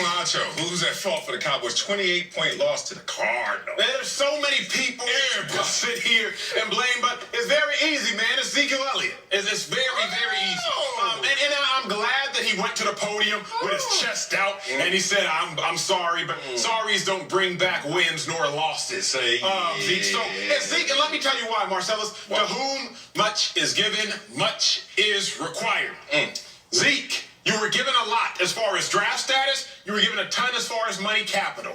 Acho, who's at fault for the Cowboys' 28-point loss to the Cardinals? Man, there's so many people to sit here and blame, but it's very easy, man. Ezekiel Elliott. It's very, very easy. And I'm glad that he went to the podium with his chest out and he said, I'm sorry, but sorries don't bring back wins nor losses. Zeke. So, Ezekiel, let me tell you why, Marcellus. To whom much is given, much is required. Zeke, you were given a lot as far as draft status. You were given a ton as far as money capital.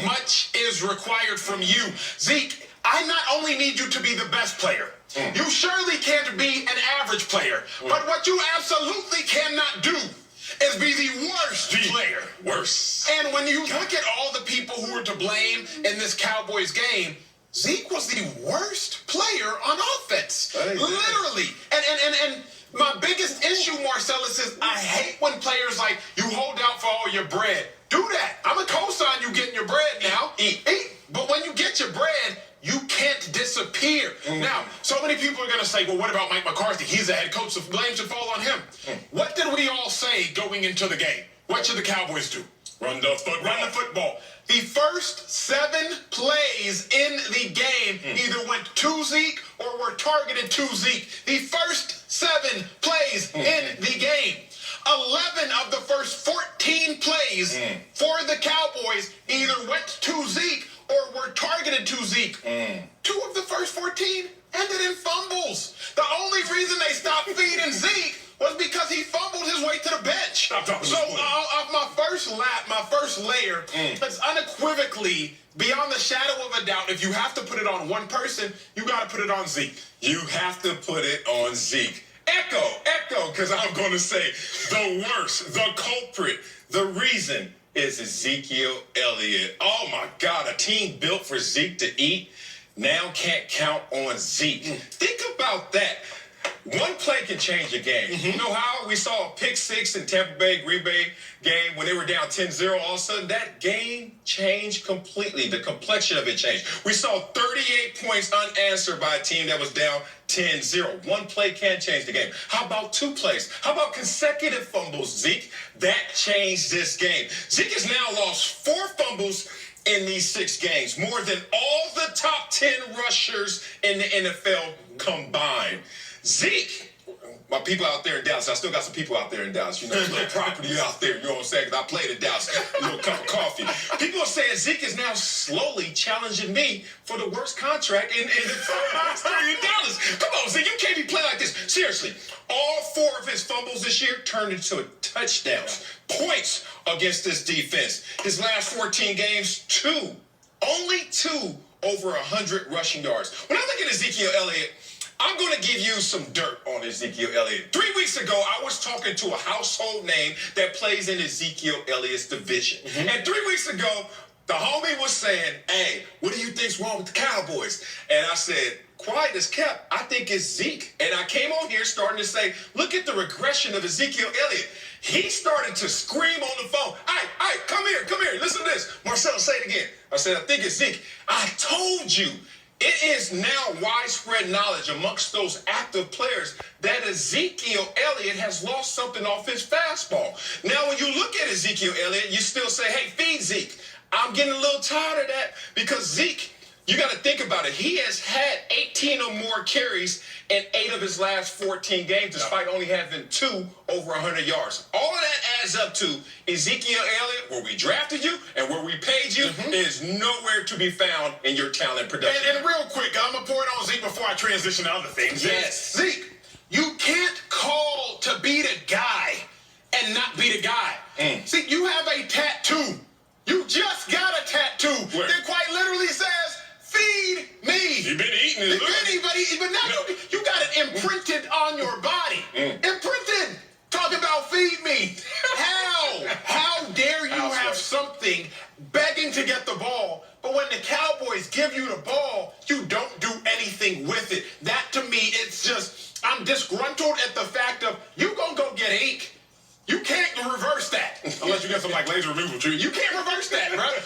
Much is required from you. Zeke, I not only need you to be the best player. You surely can't be an average player. But what you absolutely cannot do is be the worst player. Worse. And when you look at all the people who were to blame in this Cowboys game, Zeke was the worst player on offense. Literally. And my biggest issue, Marcellus, is I hate when players like, you hold out for all your bread. Do that. I'm a co-sign you getting your bread now. Eat. But when you get your bread, you can't disappear. Now, so many people are going to say, well, what about Mike McCarthy? He's the head coach, so blame should fall on him. What did we all say going into the game? What should the Cowboys do? Run the football. Run the football. The first 7 plays in the game either went to Zeke or were targeted to Zeke. The first 7 plays in the game. 11 of the first 14 plays for the Cowboys either went to Zeke or were targeted to Zeke. 2 of the first 14 ended in fumbles. The only reason they stopped feeding Zeke was because he fumbled his way to the bench. So my first layer is unequivocally, beyond the shadow of a doubt, if you have to put it on one person, you got to put it on Zeke. You have to put it on Zeke. Echo, because I'm going to say the worst, the culprit, the reason is Ezekiel Elliott. Oh, my God, a team built for Zeke to eat now can't count on Zeke. Think about that. One play can change a game. You know how we saw a pick 6 in Tampa Bay, Green Bay game when they were down 10-0. All of a sudden, that game changed completely. The complexion of it changed. We saw 38 points unanswered by a team that was down 10-0. One play can change the game. How about 2 plays? How about consecutive fumbles, Zeke? That changed this game. Zeke has now lost 4 fumbles in these 6 games, more than all the top 10 rushers in the NFL combined. Zeke, my people out there in Dallas, I still got some people out there in Dallas, you know, a little property out there, you know what I'm saying, because I played in Dallas, a little cup of coffee. People are saying Zeke is now slowly challenging me for the worst contract in Dallas. Come on, Zeke, you can't be playing like this. Seriously, all 4 of his fumbles this year turned into touchdowns, points against this defense. His last 14 games, only 2 over 100 rushing yards. When I look at Ezekiel Elliott, I'm going to give you some dirt on Ezekiel Elliott. 3 weeks ago, I was talking to a household name that plays in Ezekiel Elliott's division. And 3 weeks ago, the homie was saying, hey, what do you think's wrong with the Cowboys? And I said, quiet as kept, I think it's Zeke. And I came on here starting to say, look at the regression of Ezekiel Elliott. He started to scream on the phone. Hey, come here, listen to this. Marcellus, say it again. I said, I think it's Zeke. I told you. It is now widespread knowledge amongst those active players that Ezekiel Elliott has lost something off his fastball. Now, when you look at Ezekiel Elliott, you still say, hey, feed Zeke. I'm getting a little tired of that because Zeke, you got to think about it. He has had 18 or more carries in 8 of his last 14 games, despite only having 2 over 100 yards. All of that adds up to Ezekiel Elliott, where we drafted you and where we paid you, is nowhere to be found in your talent production. And real quick, I'm going to pour it on Zeke before I transition to other things. Yes. Zeke, you can't call to be the guy and not be the guy. See, you have a tattoo. You just got a tattoo that quite literally says, feed me. You've been eating it. But now you got it imprinted on your body. Imprinted. Talk about feed me. How dare you have something begging to get the ball, but when the Cowboys give you the ball, you don't do anything with it. That to me, it's just, I'm disgruntled at the fact of you gonna go get ink. You can't reverse that. Unless you get some like laser removal treatment. You can't reverse that, right?